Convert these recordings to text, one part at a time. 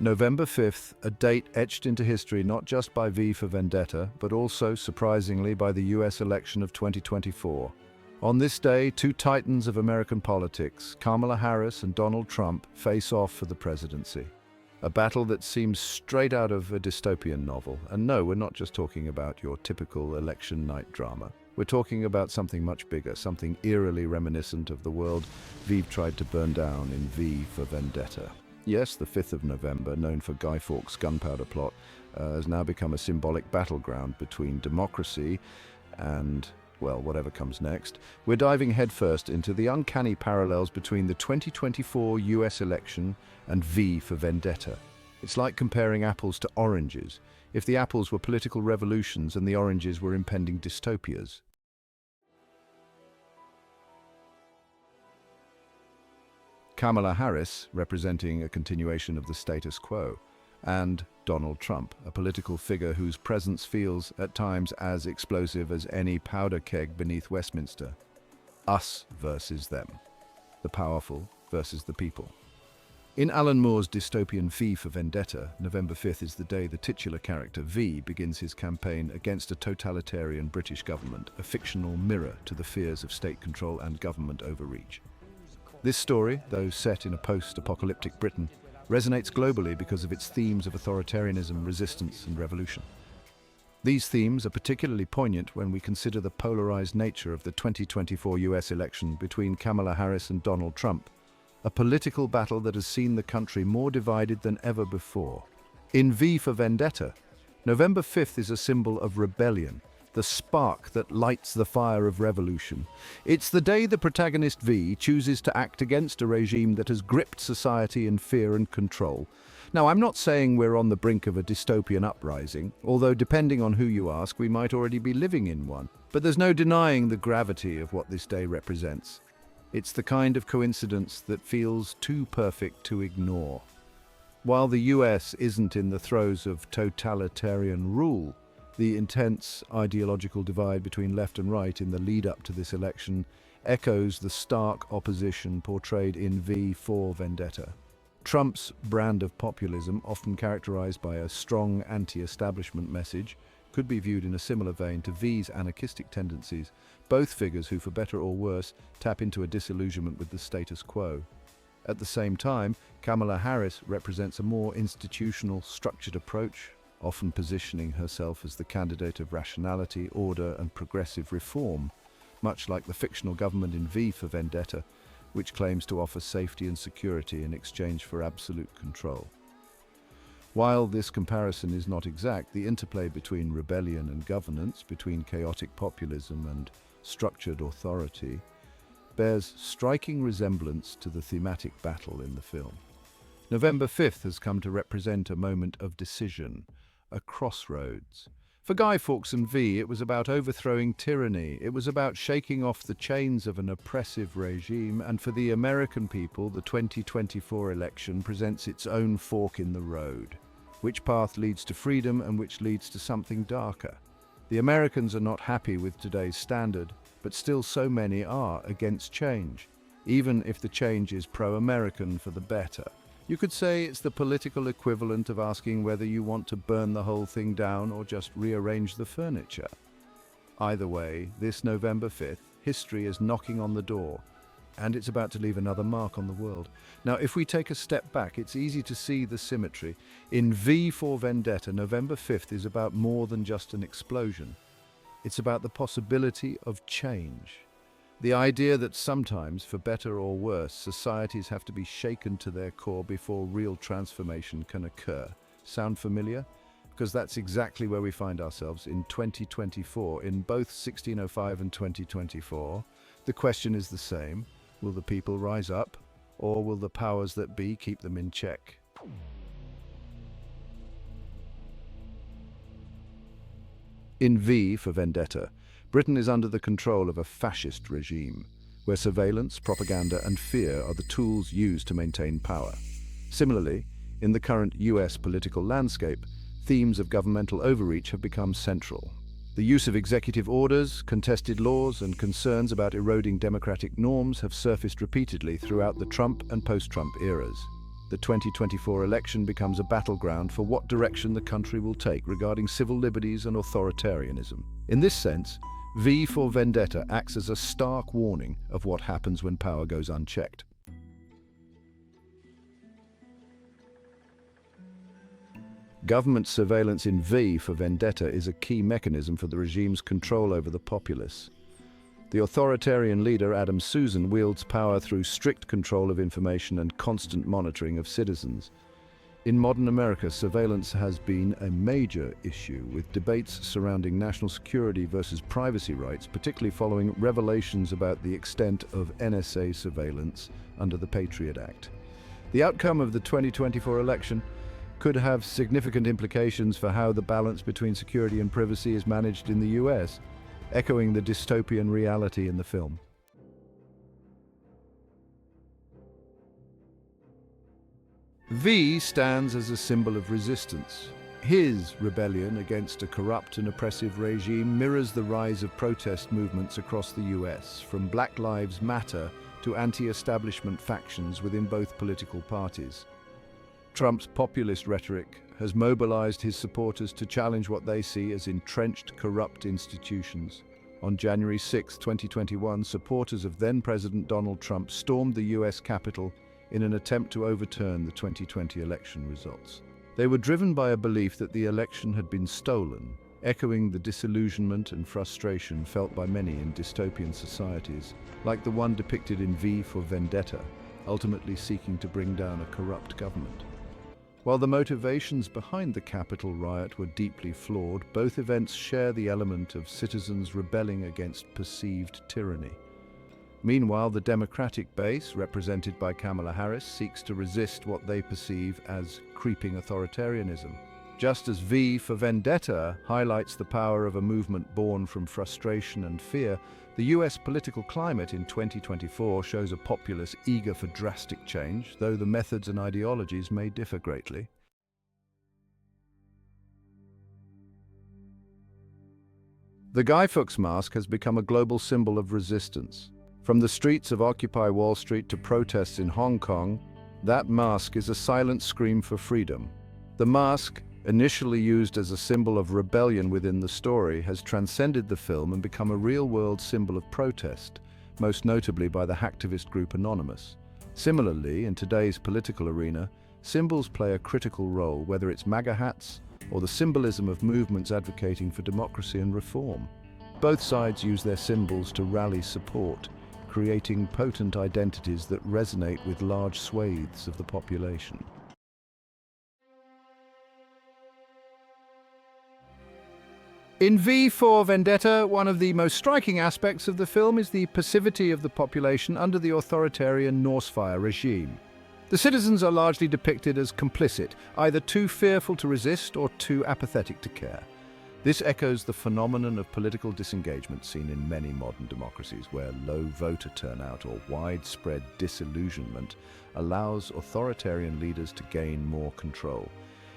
November 5th, a date etched into history not just by V for Vendetta, but also, surprisingly, by the US election of 2024. On this day, two titans of American politics, Kamala Harris and Donald Trump, face off for the presidency. A battle that seems straight out of a dystopian novel. And no, we're not just talking about your typical election night drama. We're talking about something much bigger, something eerily reminiscent of the world V tried to burn down in V for Vendetta. Yes, the 5th of November, known for Guy Fawkes' gunpowder plot, has now become a symbolic battleground between democracy and, well, whatever comes next. We're diving headfirst into the uncanny parallels between the 2024 US election and V for Vendetta. It's like comparing apples to oranges, if the apples were political revolutions and the oranges were impending dystopias. Kamala Harris, representing a continuation of the status quo, and Donald Trump, a political figure whose presence feels, at times, as explosive as any powder keg beneath Westminster. Us versus them. The powerful versus the people. In Alan Moore's dystopian V for Vendetta, November 5th is the day the titular character V begins his campaign against a totalitarian British government, a fictional mirror to the fears of state control and government overreach. This story, though set in a post-apocalyptic Britain, resonates globally because of its themes of authoritarianism, resistance, and revolution. These themes are particularly poignant when we consider the polarized nature of the 2024 US election between Kamala Harris and Donald Trump, a political battle that has seen the country more divided than ever before. In V for Vendetta, November 5th is a symbol of rebellion, the spark that lights the fire of revolution. It's the day the protagonist V chooses to act against a regime that has gripped society in fear and control. Now, I'm not saying we're on the brink of a dystopian uprising, although depending on who you ask, we might already be living in one. But there's no denying the gravity of what this day represents. It's the kind of coincidence that feels too perfect to ignore. While the US isn't in the throes of totalitarian rule, the intense ideological divide between left and right in the lead-up to this election echoes the stark opposition portrayed in V for Vendetta. Trump's brand of populism, often characterized by a strong anti-establishment message, could be viewed in a similar vein to V's anarchistic tendencies, both figures who, for better or worse, tap into a disillusionment with the status quo. At the same time, Kamala Harris represents a more institutional, structured approach, often positioning herself as the candidate of rationality, order, and progressive reform, much like the fictional government in V for Vendetta, which claims to offer safety and security in exchange for absolute control. While this comparison is not exact, the interplay between rebellion and governance, between chaotic populism and structured authority, bears striking resemblance to the thematic battle in the film. November 5th has come to represent a moment of decision, a crossroads. For Guy Fawkes and V, it was about overthrowing tyranny. It was about shaking off the chains of an oppressive regime. And for the American people, the 2024 election presents its own fork in the road. Which path leads to freedom and which leads to something darker? The Americans are not happy with today's standard, but still so many are against change, even if the change is pro-American for the better. You could say it's the political equivalent of asking whether you want to burn the whole thing down or just rearrange the furniture. Either way, this November 5th, history is knocking on the door, and it's about to leave another mark on the world. Now, if we take a step back, it's easy to see the symmetry. In V for Vendetta, November 5th is about more than just an explosion. It's about the possibility of change. The idea that sometimes, for better or worse, societies have to be shaken to their core before real transformation can occur. Sound familiar? Because that's exactly where we find ourselves in 2024, in both 1605 and 2024. The question is the same. Will the people rise up, or will the powers that be keep them in check? In V for Vendetta, Britain is under the control of a fascist regime, where surveillance, propaganda, and fear are the tools used to maintain power. Similarly, in the current US political landscape, themes of governmental overreach have become central. The use of executive orders, contested laws, and concerns about eroding democratic norms have surfaced repeatedly throughout the Trump and post-Trump eras. the 2024 election becomes a battleground for what direction the country will take regarding civil liberties and authoritarianism. In this sense, V for Vendetta acts as a stark warning of what happens when power goes unchecked. Government surveillance in V for Vendetta is a key mechanism for the regime's control over the populace. The authoritarian leader, Adam Susan, wields power through strict control of information and constant monitoring of citizens. In modern America, surveillance has been a major issue, with debates surrounding national security versus privacy rights, particularly following revelations about the extent of NSA surveillance under the Patriot Act. The outcome of the 2024 election could have significant implications for how the balance between security and privacy is managed in the US, echoing the dystopian reality in the film. V stands as a symbol of resistance. His rebellion against a corrupt and oppressive regime mirrors the rise of protest movements across the US, from Black Lives Matter to anti-establishment factions within both political parties. Trump's populist rhetoric has mobilized his supporters to challenge what they see as entrenched, corrupt institutions. On January 6, 2021, supporters of then-President Donald Trump stormed the US Capitol in an attempt to overturn the 2020 election results. They were driven by a belief that the election had been stolen, echoing the disillusionment and frustration felt by many in dystopian societies, like the one depicted in V for Vendetta, ultimately seeking to bring down a corrupt government. While the motivations behind the Capitol riot were deeply flawed, both events share the element of citizens rebelling against perceived tyranny. Meanwhile, the Democratic base, represented by Kamala Harris, seeks to resist what they perceive as creeping authoritarianism. Just as V for Vendetta highlights the power of a movement born from frustration and fear, the US political climate in 2024 shows a populace eager for drastic change, though the methods and ideologies may differ greatly. The Guy Fawkes mask has become a global symbol of resistance. From the streets of Occupy Wall Street to protests in Hong Kong, that mask is a silent scream for freedom. The mask, initially used as a symbol of rebellion within the story, has transcended the film and become a real-world symbol of protest, most notably by the hacktivist group Anonymous. Similarly, in today's political arena, symbols play a critical role, whether it's MAGA hats or the symbolism of movements advocating for democracy and reform. Both sides use their symbols to rally support, creating potent identities that resonate with large swathes of the population. In V for Vendetta, one of the most striking aspects of the film is the passivity of the population under the authoritarian Norsefire regime. The citizens are largely depicted as complicit, either too fearful to resist or too apathetic to care. This echoes the phenomenon of political disengagement seen in many modern democracies, where low voter turnout or widespread disillusionment allows authoritarian leaders to gain more control.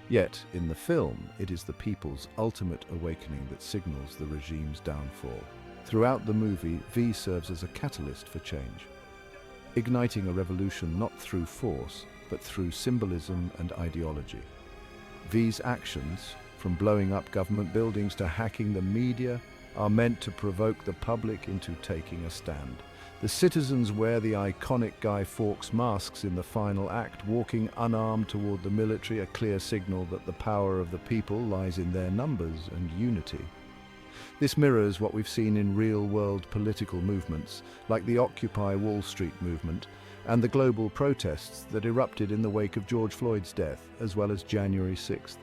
Yet, in the film, it is the people's ultimate awakening that signals the regime's downfall. Throughout the movie, V serves as a catalyst for change, igniting a revolution not through force, but through symbolism and ideology. V's actions, from blowing up government buildings to hacking the media, are meant to provoke the public into taking a stand. The citizens wear the iconic Guy Fawkes masks in the final act, walking unarmed toward the military, a clear signal that the power of the people lies in their numbers and unity. This mirrors what we've seen in real-world political movements, like the Occupy Wall Street movement and the global protests that erupted in the wake of George Floyd's death, as well as January 6th.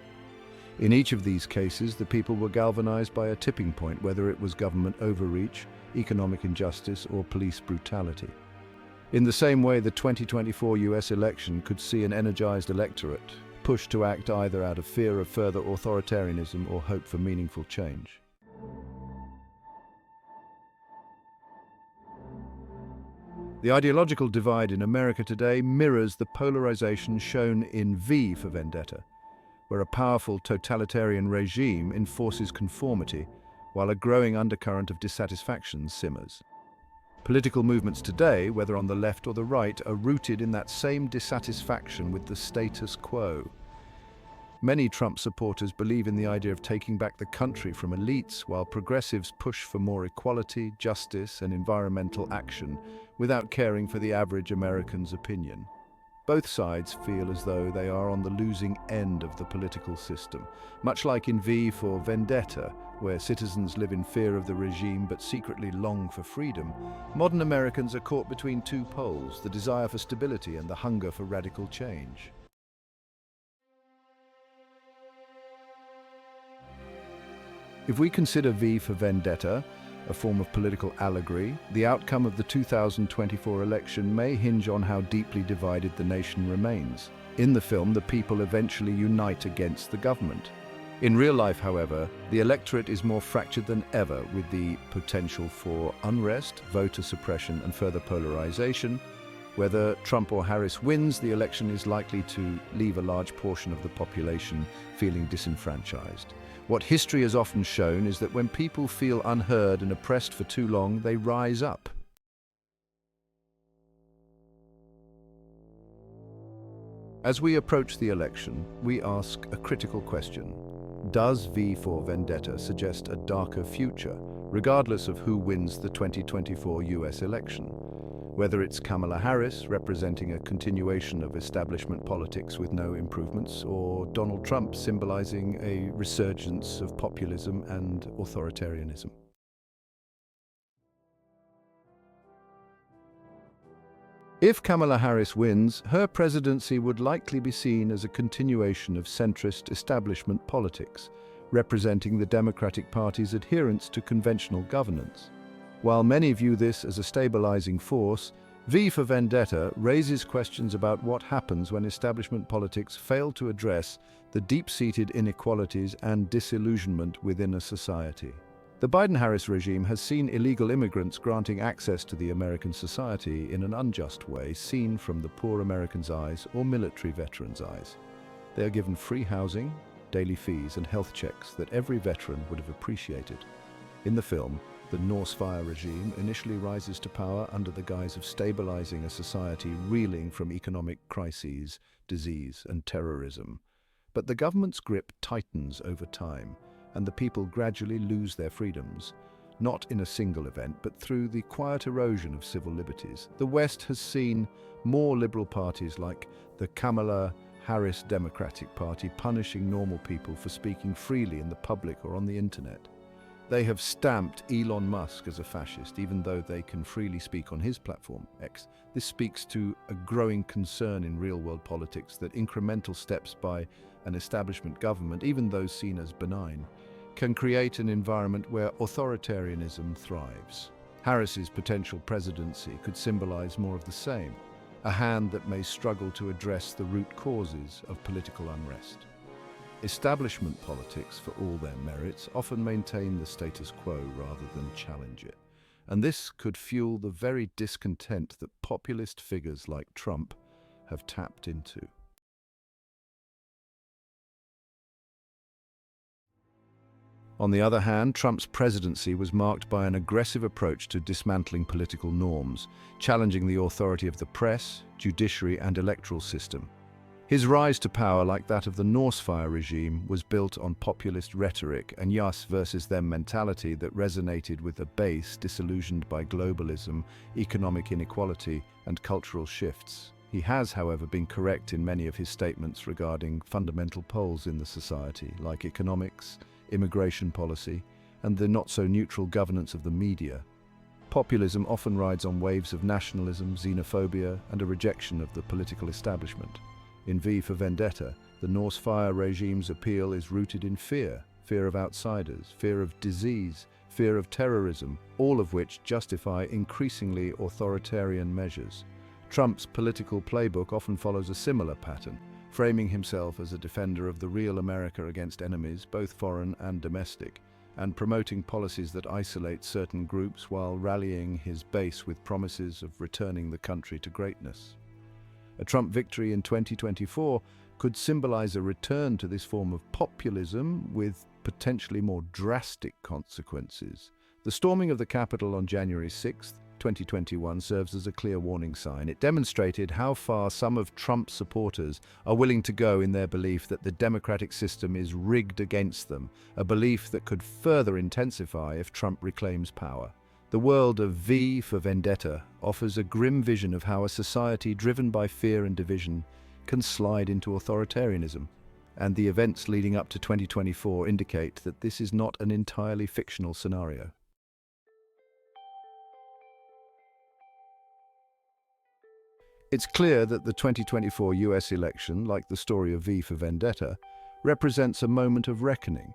In each of these cases, the people were galvanized by a tipping point, whether it was government overreach, economic injustice, or police brutality. In the same way, the 2024 US election could see an energized electorate pushed to act either out of fear of further authoritarianism or hope for meaningful change. The ideological divide in America today mirrors the polarization shown in V for Vendetta, where a powerful totalitarian regime enforces conformity while a growing undercurrent of dissatisfaction simmers. Political movements today, whether on the left or the right, are rooted in that same dissatisfaction with the status quo. Many Trump supporters believe in the idea of taking back the country from elites, while progressives push for more equality, justice, and environmental action without caring for the average American's opinion. Both sides feel as though they are on the losing end of the political system, much like in V for Vendetta, where citizens live in fear of the regime but secretly long for freedom. Modern Americans are caught between two poles, the desire for stability and the hunger for radical change. If we consider V for Vendetta a form of political allegory, the outcome of the 2024 election may hinge on how deeply divided the nation remains. In the film, the people eventually unite against the government. In real life, however, the electorate is more fractured than ever, with the potential for unrest, voter suppression, and further polarization. Whether Trump or Harris wins, the election is likely to leave a large portion of the population feeling disenfranchised. What history has often shown is that when people feel unheard and oppressed for too long, they rise up. As we approach the election, we ask a critical question. Does V for Vendetta suggest a darker future, regardless of who wins the 2024 US election? Whether it's Kamala Harris, representing a continuation of establishment politics with no improvements, or Donald Trump, symbolizing a resurgence of populism and authoritarianism. If Kamala Harris wins, her presidency would likely be seen as a continuation of centrist establishment politics, representing the Democratic Party's adherence to conventional governance. While many view this as a stabilizing force, V for Vendetta raises questions about what happens when establishment politics fail to address the deep-seated inequalities and disillusionment within a society. The Biden-Harris regime has seen illegal immigrants granting access to the American society in an unjust way, seen from the poor Americans' eyes or military veterans' eyes. They are given free housing, daily fees, and health checks that every veteran would have appreciated. In the film, the Norse Fire regime initially rises to power under the guise of stabilizing a society reeling from economic crises, disease, and terrorism. But the government's grip tightens over time, and the people gradually lose their freedoms, not in a single event, but through the quiet erosion of civil liberties. The West has seen more liberal parties like the Kamala Harris Democratic Party punishing normal people for speaking freely in the public or on the internet. They have stamped Elon Musk as a fascist, even though they can freely speak on his platform, X. This speaks to a growing concern in real-world politics that incremental steps by an establishment government, even those seen as benign, can create an environment where authoritarianism thrives. Harris's potential presidency could symbolize more of the same, a hand that may struggle to address the root causes of political unrest. Establishment politics, for all their merits, often maintain the status quo rather than challenge it. And this could fuel the very discontent that populist figures like Trump have tapped into. On the other hand, Trump's presidency was marked by an aggressive approach to dismantling political norms, challenging the authority of the press, judiciary, and electoral system. His rise to power, like that of the Norse Fire regime, was built on populist rhetoric and us versus them mentality that resonated with a base disillusioned by globalism, economic inequality, and cultural shifts. He has, however, been correct in many of his statements regarding fundamental poles in the society, like economics, immigration policy, and the not-so-neutral governance of the media. Populism often rides on waves of nationalism, xenophobia, and a rejection of the political establishment. In V for Vendetta, the Norse Fire regime's appeal is rooted in fear of outsiders, fear of disease, fear of terrorism, all of which justify increasingly authoritarian measures. Trump's political playbook often follows a similar pattern, framing himself as a defender of the real America against enemies, both foreign and domestic, and promoting policies that isolate certain groups while rallying his base with promises of returning the country to greatness. A Trump victory in 2024 could symbolize a return to this form of populism with potentially more drastic consequences. The storming of the Capitol on January 6, 2021 serves as a clear warning sign. It demonstrated how far some of Trump's supporters are willing to go in their belief that the democratic system is rigged against them, a belief that could further intensify if Trump reclaims power. The world of V for Vendetta offers a grim vision of how a society driven by fear and division can slide into authoritarianism. And the events leading up to 2024 indicate that this is not an entirely fictional scenario. It's clear that the 2024 US election, like the story of V for Vendetta, represents a moment of reckoning.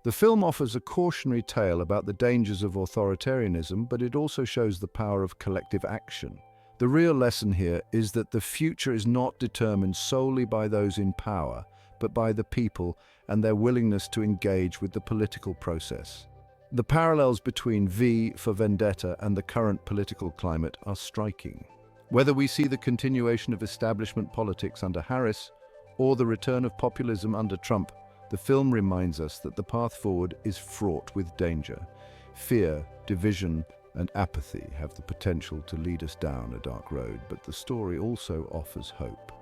The film offers a cautionary tale about the dangers of authoritarianism, but it also shows the power of collective action. The real lesson here is that the future is not determined solely by those in power, but by the people and their willingness to engage with the political process. The parallels between V for Vendetta and the current political climate are striking. Whether we see the continuation of establishment politics under Harris or the return of populism under Trump, the film reminds us that the path forward is fraught with danger. Fear, division, and apathy have the potential to lead us down a dark road, but the story also offers hope.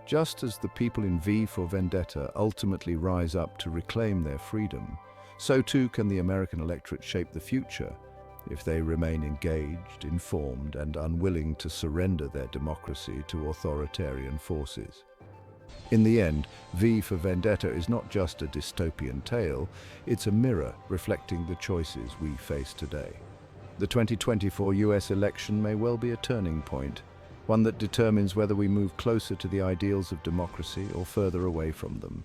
Just as the people in V for Vendetta ultimately rise up to reclaim their freedom, so too can the American electorate shape the future if they remain engaged, informed, and unwilling to surrender their democracy to authoritarian forces. In the end, V for Vendetta is not just a dystopian tale, it's a mirror reflecting the choices we face today. The 2024 US election may well be a turning point, one that determines whether we move closer to the ideals of democracy or further away from them.